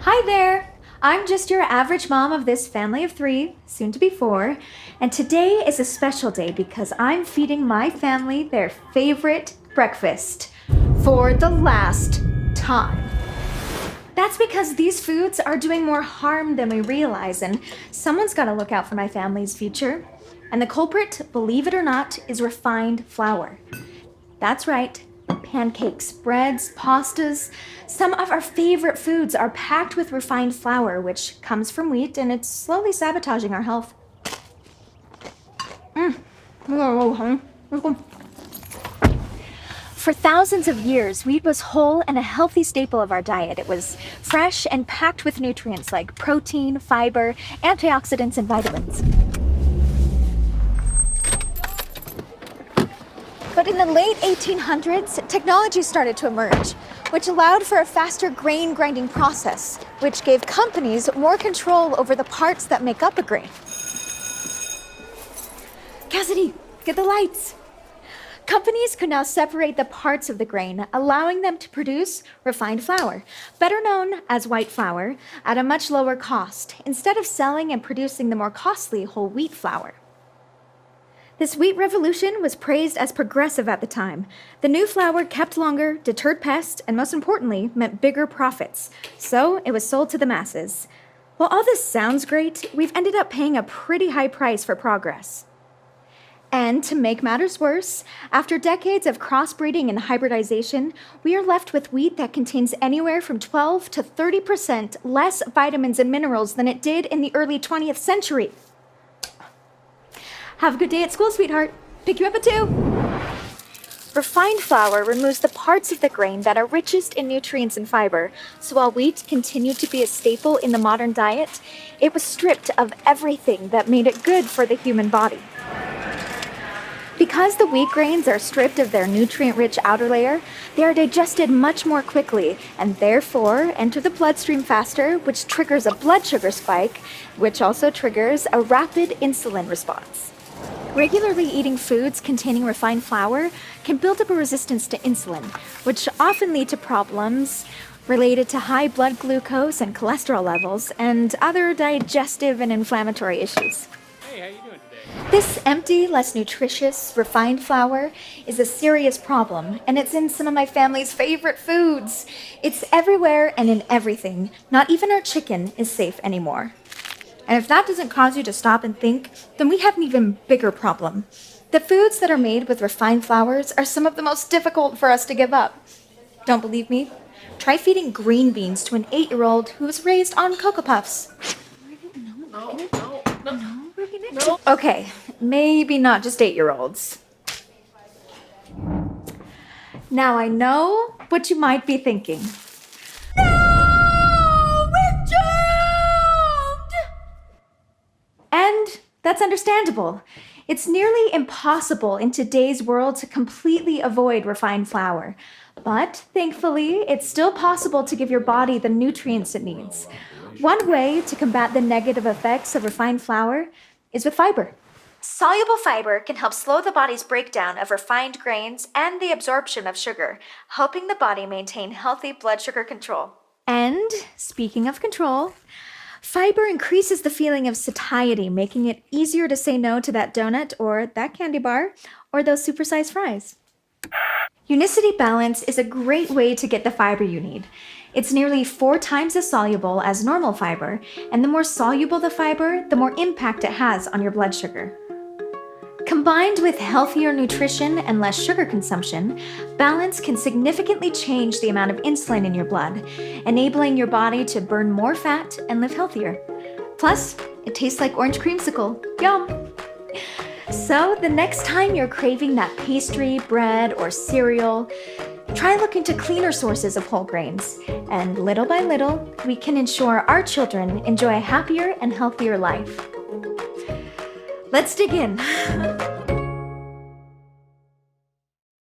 Hi there! I'm just your average mom of this family of 3, soon to be 4, and today is a special day because I'm feeding my family their favorite breakfast for the last time. That's because these foods are doing more harm than we realize, and someone's got to look out for my family's future. And the culprit, believe it or not, is refined flour. That's right. Pancakes, breads, pastas. Some of our favorite foods are packed with refined flour, which comes from wheat, and it's slowly sabotaging our health. For thousands of years, wheat was whole and a healthy staple of our diet. It was fresh and packed with nutrients like protein, fiber, antioxidants, and vitamins. But in the late 1800s, technology started to emerge, which allowed for a faster grain grinding process, which gave companies more control over the parts that make up a grain. Cassidy, get the lights. Companies could now separate the parts of the grain, allowing them to produce refined flour, better known as white flour, at a much lower cost, instead of selling and producing the more costly whole wheat flour. This wheat revolution was praised as progressive at the time. The new flour kept longer, deterred pests, and most importantly, meant bigger profits. So it was sold to the masses. While all this sounds great, we've ended up paying a pretty high price for progress. And to make matters worse, after decades of crossbreeding and hybridization, we are left with wheat that contains anywhere from 12 to 30% less vitamins and minerals than it did in the early 20th century. Have a good day at school, sweetheart. Pick you up at 2. Refined flour removes the parts of the grain that are richest in nutrients and fiber, so while wheat continued to be a staple in the modern diet, it was stripped of everything that made it good for the human body. Because the wheat grains are stripped of their nutrient-rich outer layer, they are digested much more quickly and therefore enter the bloodstream faster, which triggers a blood sugar spike, which also triggers a rapid insulin response. Regularly eating foods containing refined flour can build up a resistance to insulin, which often lead to problems related to high blood glucose and cholesterol levels and other digestive and inflammatory issues. Hey, how you doing today? This empty, less nutritious, refined flour is a serious problem, and it's in some of my family's favorite foods. It's everywhere and in everything. Not even our chicken is safe anymore. And if that doesn't cause you to stop and think, then we have an even bigger problem. The foods that are made with refined flours are some of the most difficult for us to give up. Don't believe me? Try feeding green beans to an 8-year-old who was raised on Cocoa Puffs. No. Okay, maybe not just 8-year-olds. Now I know what you might be thinking. And that's understandable. It's nearly impossible in today's world to completely avoid refined flour. But thankfully, it's still possible to give your body the nutrients it needs. One way to combat the negative effects of refined flour is with fiber. Soluble fiber can help slow the body's breakdown of refined grains and the absorption of sugar, helping the body maintain healthy blood sugar control. And speaking of control, fiber increases the feeling of satiety, making it easier to say no to that donut or that candy bar or those supersized fries. Unicity Balance is a great way to get the fiber you need. It's nearly 4 times as soluble as normal fiber, and the more soluble the fiber, the more impact it has on your blood sugar. Combined with healthier nutrition and less sugar consumption, Balance can significantly change the amount of insulin in your blood, enabling your body to burn more fat and live healthier. Plus, it tastes like orange creamsicle. Yum! So the next time you're craving that pastry, bread, or cereal, try looking to cleaner sources of whole grains. And little by little, we can ensure our children enjoy a happier and healthier life. Let's dig in.